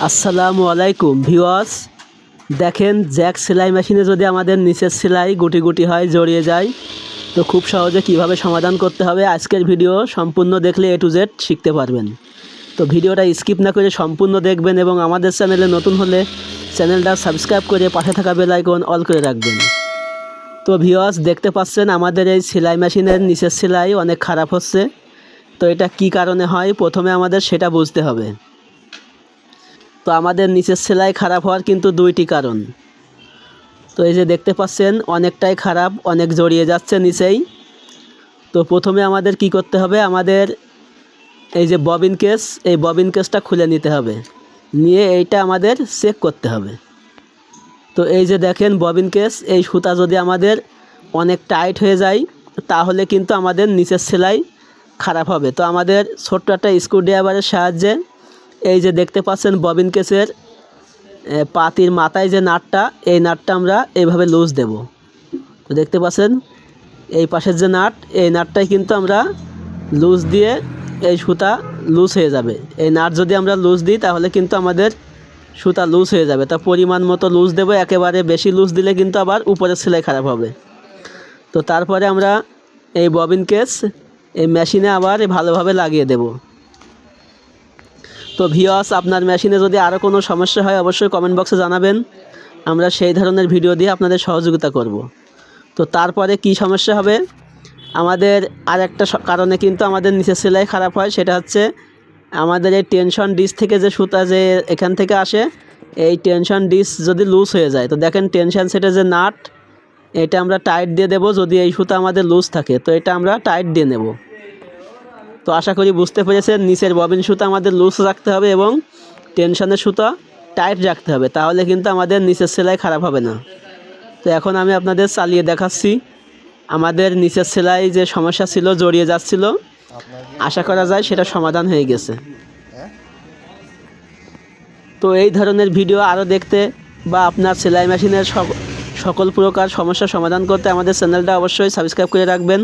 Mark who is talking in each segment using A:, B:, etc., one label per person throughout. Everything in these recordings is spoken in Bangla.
A: আসসালামু আলাইকুম ভিউয়ার্স। দেখেন জ্যাক সেলাই মেশিনে যদি আমাদের নিচের সেলাই গুটি গুটি হয়, জড়িয়ে যায়, তো খুব সহজে কিভাবে সমাধান করতে হবে আজকের ভিডিও সম্পূর্ণ দেখলে A to Z শিখতে পারবেন। তো ভিডিওটা স্কিপ না করে সম্পূর্ণ দেখবেন এবং আমাদের চ্যানেলে নতুন হলে চ্যানেলটা সাবস্ক্রাইব করে পাশে থাকা বেল আইকন অল করে রাখবেন। তো ভিউয়ার্স, দেখতে পাচ্ছেন আমাদের এই সেলাই মেশিনের নিচের সেলাই অনেক খারাপ হচ্ছে। তো এটা কি কারণে হয় প্রথমে আমাদের সেটা বুঝতে হবে। তো আমাদের নিচের সেলাই খারাপ হওয়ার কিন্তু দুইটি কারণ। তো এই যে দেখতে পাচ্ছেন অনেকটাই খারাপ, অনেক জড়িয়ে যাচ্ছে নিচেই। তো প্রথমে আমাদের কি করতে হবে, আমাদের এই যে ববিন কেস, এই ববিন কেসটা খুলে নিতে হবে, নিয়ে এইটা আমাদের চেক করতে হবে। তো এই যে দেখেন ববিন কেস, এই সুতা যদি আমাদের অনেক টাইট হয়ে যায় তাহলে কিন্তু আমাদের নিচের সেলাই খারাপ হবে। তো আমাদের ছোট্ট একটা স্ক্রুড্রাইভারের সাহায্যে এই যে দেখতে পাচ্ছেন ববিন কেসের পাতির মাথায় যে নাটটা, এই নাটটা আমরা এইভাবে লুজ দেব। তো দেখতে পাচ্ছেন এই পাশের যে নাট, এই নাটটাই কিন্তু আমরা লুজ দিয়ে এই সুতা লুজ হয়ে যাবে। এই নাট যদি আমরা লুজ দিই তাহলে কিন্তু আমাদের সুতা লুজ হয়ে যাবে। তা পরিমাণ মতো লুজ দেবো, একেবারে বেশি লুজ দিলে কিন্তু আবার উপরের সেলাই খারাপ হবে। তো তারপরে আমরা এই ববিন কেস এই মেশিনে আবার ভালোভাবে লাগিয়ে দেব। তো ভিউয়ার্স, আপনার মেশিনে যদি আরও কোনো সমস্যা হয় অবশ্যই কমেন্ট বক্সে জানাবেন, আমরা সেই ধরনের ভিডিও দিয়ে আপনাদের সহযোগিতা করব। তো তারপরে কি সমস্যা হবে, আমাদের আরেকটা কারণে কিন্তু আমাদের নিচের সেলাই খারাপ হয়, সেটা হচ্ছে আমাদের এই টেনশন ডিস থেকে যে সুতা যে এখান থেকে আসে, এই টেনশন ডিস যদি লুজ হয়ে যায়, তো দেখেন টেনশন সেটের যে নাট, এটা আমরা টাইট দিয়ে দেব। যদি এই সুতা আমাদের লুজ থাকে তো এটা আমরা টাইট দিয়ে নেব। তো আশা করি বুঝতে পেরেছেন, নিচের ববিন সুতা আমাদের লুজ রাখতে হবে এবং টেনশনের সুতা টাইট রাখতে হবে, তাহলে কিন্তু আমাদের নিচের সেলাই খারাপ হবে না। তো এখন আমি আপনাদের চালিয়ে দেখাচ্ছি। আমাদের নিচের সেলাই যে সমস্যা ছিল, জড়িয়ে যাচ্ছিল, আশা করা যায় সেটা সমাধান হয়ে গেছে। তো এই ধরনের ভিডিও আরও দেখতে বা আপনার সেলাই মেশিনের সকল প্রকার সমস্যার সমাধান করতে আমাদের চ্যানেলটা অবশ্যই সাবস্ক্রাইব করে রাখবেন।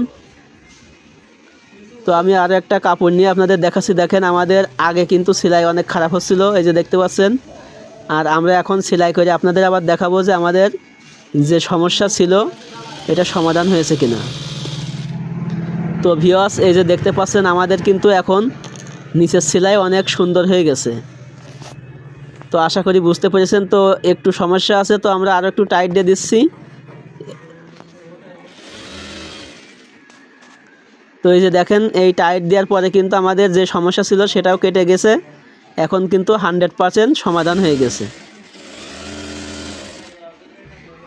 A: তো আমি আরও একটা কাপড় নিয়ে আপনাদের দেখাচ্ছি। দেখেন আমাদের আগে কিন্তু সেলাই অনেক খারাপ হচ্ছিল, এই যে দেখতে পাচ্ছেন। আর আমরা এখন সেলাই করে আপনাদের আবার দেখাবো যে আমাদের যে সমস্যা ছিল এটা সমাধান হয়েছে কিনা। তো ভিউয়ার্স, এই যে দেখতে পাচ্ছেন আমাদের কিন্তু এখন নিচের সেলাই অনেক সুন্দর হয়ে গেছে। তো আশা করি বুঝতে পেরেছেন। তো একটু সমস্যা আছে, তো আমরা আরও একটু টাইট দিয়ে দিচ্ছি। তো এই যে দেখেন, এই টাইট দেওয়ার পরে কিন্তু আমাদের যে সমস্যা ছিল সেটাও কেটে গেছে। এখন কিন্তু 100% সমাধান হয়ে গেছে।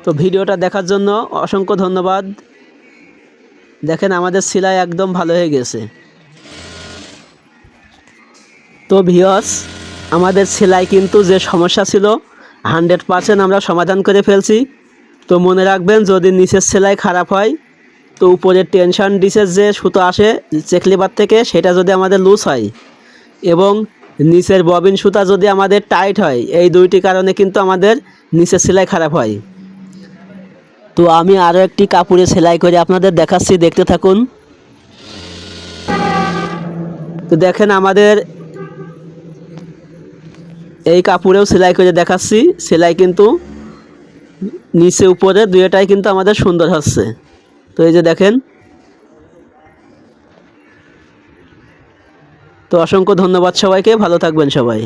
A: তো ভিডিওটা দেখার জন্য অসংখ্য ধন্যবাদ। দেখেন আমাদের সেলাই একদম ভালো হয়ে গেছে। তো ভিউয়ার্স, আমাদের সেলাই কিন্তু যে সমস্যা ছিল 100% আমরা সমাধান করে ফেলছি। তো মনে রাখবেন, যদি নিচের সেলাই খারাপ হয় তো উপরের টেনশন ডিসের যে সুতো আসে চেক লিভার থেকে, সেটা যদি আমাদের লুজ হয় এবং নিচের ববিন সুতা যদি আমাদের টাইট হয়, এই দুইটি কারণে কিন্তু আমাদের নিচের সেলাই খারাপ হয়। তো আমি আরও একটি কাপড়ে সেলাই করে আপনাদের দেখাচ্ছি, দেখতে থাকুন। তো দেখেন আমাদের এই কাপড়েও সেলাই করে দেখাচ্ছি। সেলাই কিন্তু নিচে উপরে দুইটাই কিন্তু আমাদের সুন্দর হচ্ছে। তো এই যে দেখেন। তো অসংখ্য ধন্যবাদ সবাইকে, ভালো থাকবেন সবাই।